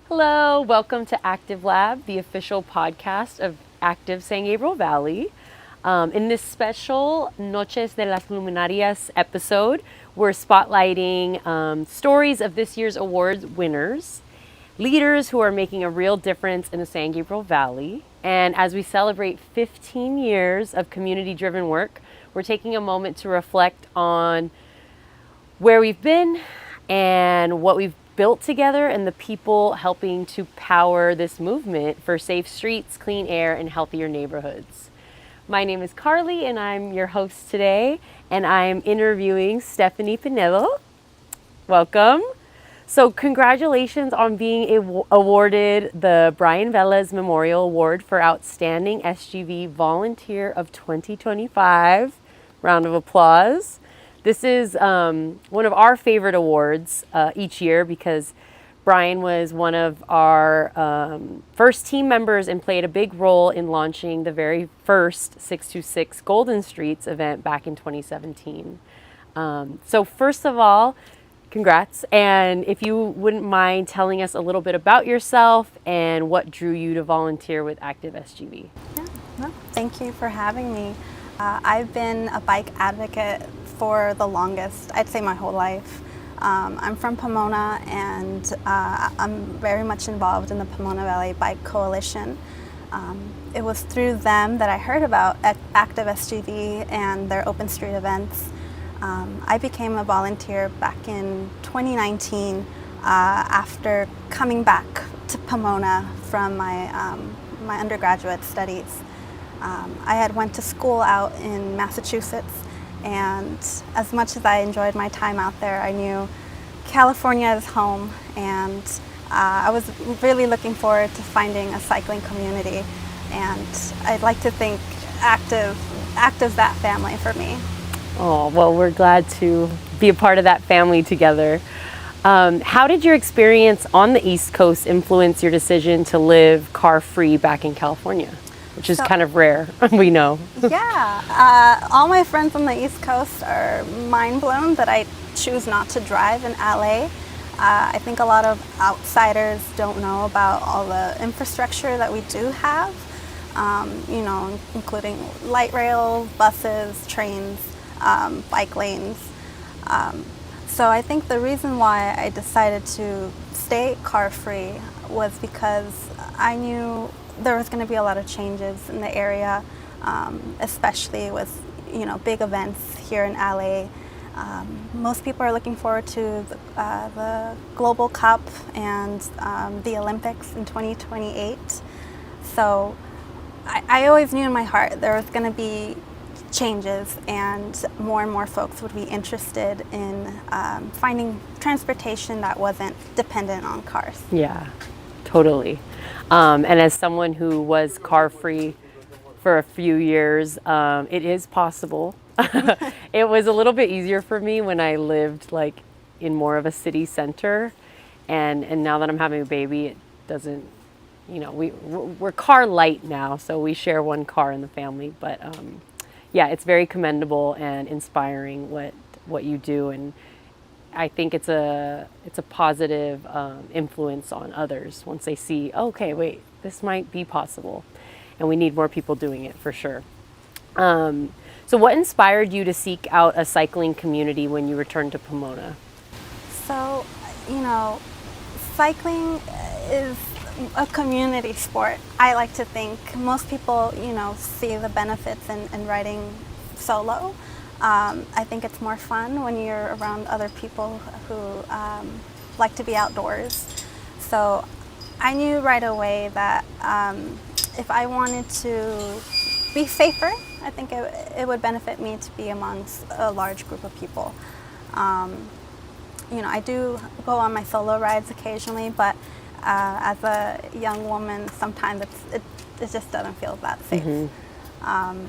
Hello, welcome to ActiveLab, the official podcast of Active San Gabriel Valley. In this special Noches de las Luminarias episode, we're spotlighting stories of this year's awards winners, leaders who are making a real difference in the San Gabriel Valley. And as we celebrate 15 years of community-driven work, we're taking a moment to reflect on where we've been and what we've built together and the people helping to power this movement for safe streets, clean air, and healthier neighborhoods. My name is Carly and I'm your host today, and I'm interviewing Stephanie Pinedo. Welcome. So congratulations on being awarded the Brian Velez Memorial Award for Outstanding SGV Volunteer of 2025. Round of applause. This is one of our favorite awards each year because Brian was one of our first team members and played a big role in launching the very first 626 Golden Streets event back in 2017. So first of all, congrats. And if you wouldn't mind telling us a little bit about yourself and what drew you to volunteer with ActiveSGV. Yeah, no, thank you for having me. I've been a bike advocate for the longest, I'd say my whole life. I'm from Pomona, and I'm very much involved in the Pomona Valley Bike Coalition. It was through them that I heard about ActiveSGV and their open street events. I became a volunteer back in 2019 after coming back to Pomona from my undergraduate studies. I had went to school out in Massachusetts, and as much as I enjoyed my time out there, I knew California is home, and I was really looking forward to finding a cycling community, and I'd like to think Active's that family for me. Oh, well, we're glad to be a part of that family together. How did your experience on the East Coast influence your decision to live car-free back in California? Which is kind of rare, we know. Yeah, all my friends on the East Coast are mind blown that I choose not to drive in LA. I think a lot of outsiders don't know about all the infrastructure that we do have, including light rail, buses, trains, bike lanes. So I think the reason why I decided to stay car-free was because I knew there was going to be a lot of changes in the area, especially with big events here in LA. Most people are looking forward to the Global Cup and the Olympics in 2028. So I always knew in my heart there was going to be changes, and more folks would be interested in finding transportation that wasn't dependent on cars. Yeah, totally. And as someone who was car-free for a few years, it is possible. It was a little bit easier for me when I lived like in more of a city center, and now that I'm having a baby, it doesn't, we're car light now, so we share one car in the family. But yeah, it's very commendable and inspiring what you do, and I think it's a positive influence on others once they see, okay, wait, this might be possible, and we need more people doing it for sure. So what inspired you to seek out a cycling community when you returned to Pomona? So, cycling is a community sport. I like to think most people, see the benefits in riding solo. I think it's more fun when you're around other people who like to be outdoors. So I knew right away that if I wanted to be safer, I think it would benefit me to be amongst a large group of people. I do go on my solo rides occasionally, but as a young woman, sometimes it just doesn't feel that safe. Mm-hmm.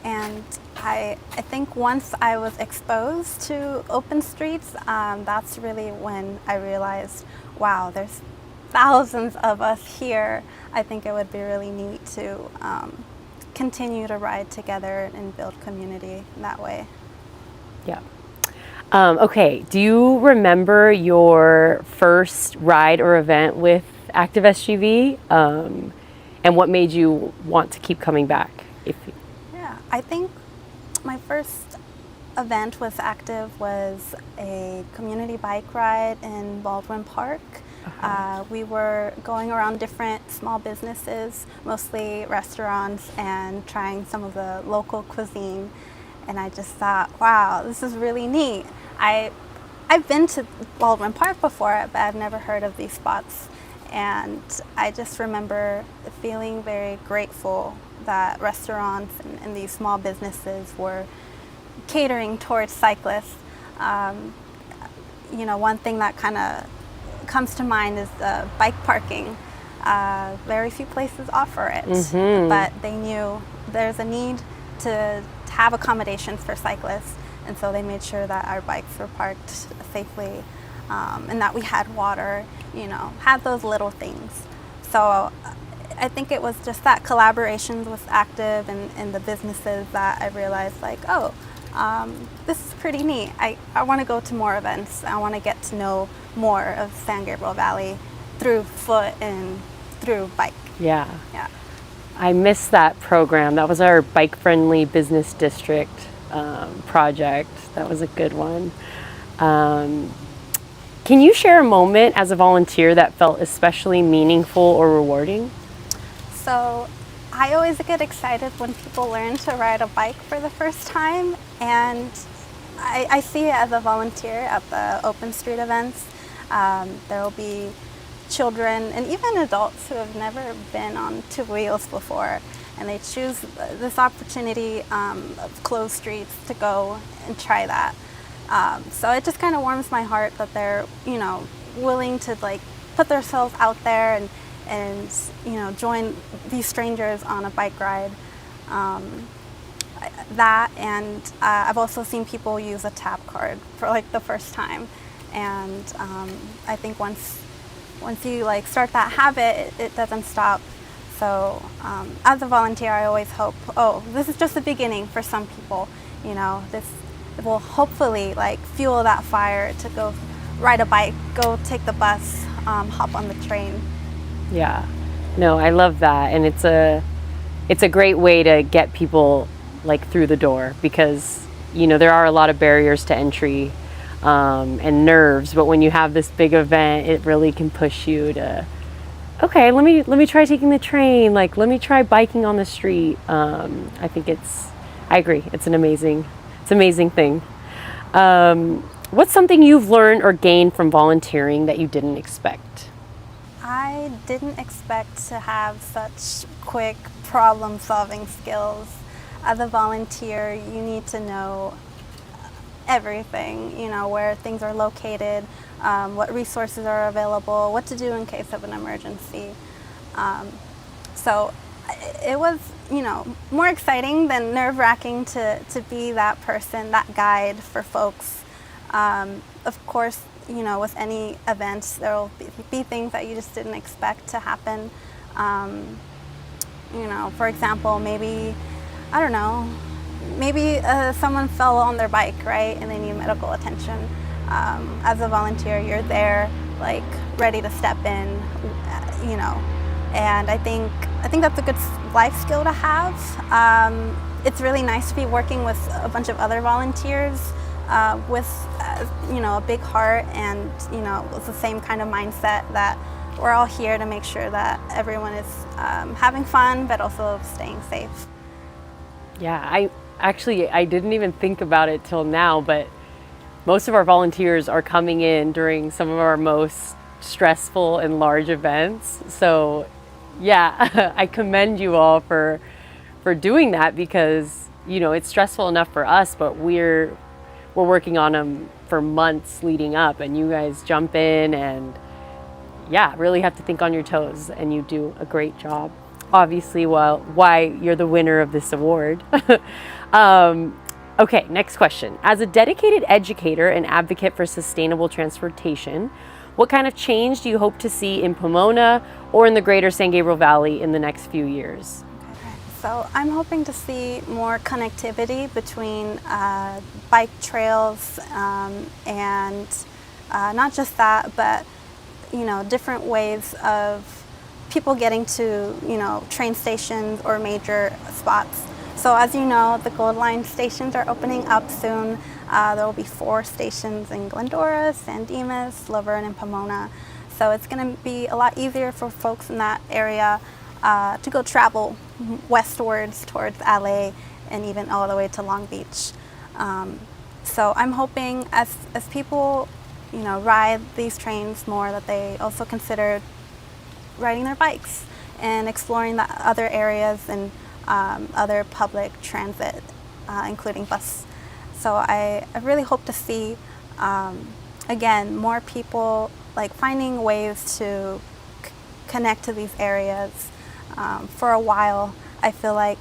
And I think once I was exposed to open streets, that's really when I realized, wow, there's thousands of us here. I think it would be really neat to continue to ride together and build community that way. Yeah. Okay, do you remember your first ride or event with ActiveSGV, and what made you want to keep coming back? Yeah, I think my first event with Active was a community bike ride in Baldwin Park. We were going around different small businesses, mostly restaurants, and trying some of the local cuisine. And I just thought, wow, this is really neat. I've been to Baldwin Park before, but I've never heard of these spots. And I just remember feeling very grateful that restaurants and these small businesses were catering towards cyclists. One thing that kind of comes to mind is the bike parking. Very few places offer it, but they knew there's a need to have accommodations for cyclists, and so they made sure that our bikes were parked safely, and that we had water, had those little things. So I think it was just that collaboration with Active and the businesses that I realized, like, this is pretty neat. I want to go to more events. I want to get to know more of San Gabriel Valley through foot and through bike. Yeah. I missed that program. That was our bike-friendly business district project. That was a good one. Can you share a moment as a volunteer that felt especially meaningful or rewarding? So I always get excited when people learn to ride a bike for the first time, and I see it as a volunteer at the open street events. There will be children and even adults who have never been on two wheels before, and they choose this opportunity of closed streets to go and try that. So it just kind of warms my heart that they're willing to put themselves out there and join these strangers on a bike ride. I've also seen people use a tap card for the first time, and I think once you start that habit, it doesn't stop. So as a volunteer, I always hope, this is just the beginning for some people. This will hopefully fuel that fire to go ride a bike, go take the bus, hop on the train. Yeah, no, I love that, and it's a great way to get people through the door, because there are a lot of barriers to entry and nerves, but when you have this big event, it really can push you to, okay, let me try taking the train, let me try biking on the street. I think I agree, it's an amazing thing. What's something you've learned or gained from volunteering that you didn't expect? I didn't expect to have such quick problem-solving skills. As a volunteer, you need to know everything, where things are located, what resources are available, what to do in case of an emergency. So it was, more exciting than nerve-wracking to be that person, that guide for folks. Of course, with any events, there will be things that you just didn't expect to happen. For example, maybe someone fell on their bike, right, and they need medical attention. As a volunteer, you're there, ready to step in, and I think that's a good life skill to have. It's really nice to be working with a bunch of other volunteers with a big heart and with the same kind of mindset that we're all here to make sure that everyone is having fun but also staying safe. Yeah, I didn't even think about it till now, but most of our volunteers are coming in during some of our most stressful and large events. So yeah, I commend you all for doing that, because it's stressful enough for us, but we're working on them for months leading up, and you guys jump in and really have to think on your toes, and you do a great job. Obviously, why you're the winner of this award. Okay, next question. As a dedicated educator and advocate for sustainable transportation, what kind of change do you hope to see in Pomona or in the greater San Gabriel Valley in the next few years? So I'm hoping to see more connectivity between bike trails and not just that, but different ways of people getting to, train stations or major spots. So as you know, the Gold Line stations are opening up soon. There will be 4 stations in Glendora, San Dimas, Laverne, and Pomona. So it's going to be a lot easier for folks in that area to go travel westwards towards LA and even all the way to Long Beach. So I'm hoping as people, ride these trains more, that they also consider riding their bikes and exploring the other areas and other public transit, including bus. So I really hope to see, again, more people like finding ways to connect to these areas. For a while, I feel like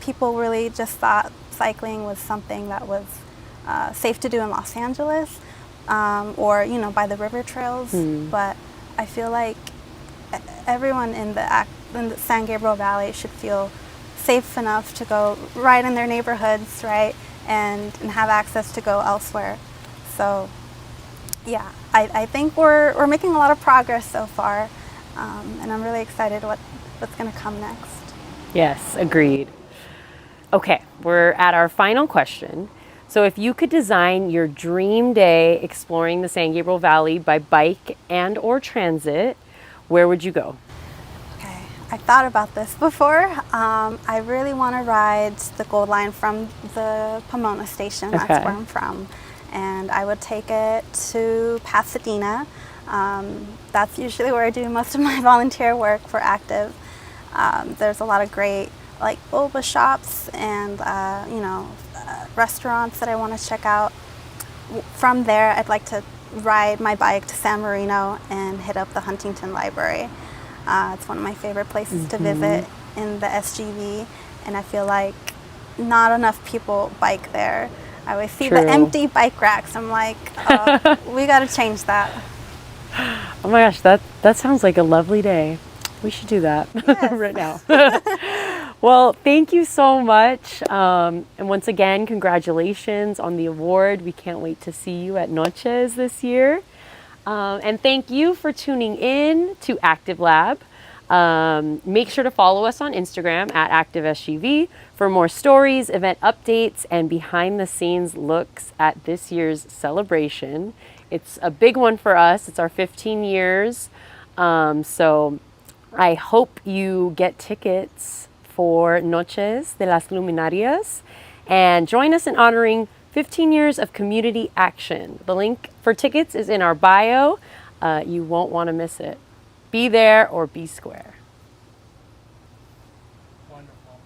people really just thought cycling was something that was safe to do in Los Angeles or, by the river trails. But I feel like everyone in the San Gabriel Valley should feel safe enough to go ride in their neighborhoods, right, and have access to go elsewhere. So, yeah, I think we're making a lot of progress so far, and I'm really excited what's going to come next. Yes, agreed. Okay, we're at our final question. So if you could design your dream day exploring the San Gabriel Valley by bike and or transit, where would you go? Okay, I thought about this before. I really want to ride the Gold Line from the Pomona station. That's where I'm from. And I would take it to Pasadena. That's usually where I do most of my volunteer work for Active. There's a lot of great boba shops and restaurants that I want to check out. From there, I'd like to ride my bike to San Marino and hit up the Huntington Library. It's one of my favorite places to visit in the SGV, and I feel like not enough people bike there. I always see the empty bike racks. I'm like, oh, we got to change that. Oh my gosh, that sounds like a lovely day. We should do that right now. Well, thank you so much. And once again, congratulations on the award. We can't wait to see you at Noches this year. And thank you for tuning in to ActiveLab. Make sure to follow us on Instagram at ActiveSGV for more stories, event updates, and behind the scenes looks at this year's celebration. It's a big one for us. It's our 15 years. So I hope you get tickets for Noches de las Luminarias and join us in honoring 15 years of community action. The link for tickets is in our bio. You won't want to miss it. Be there or be square. Wonderful.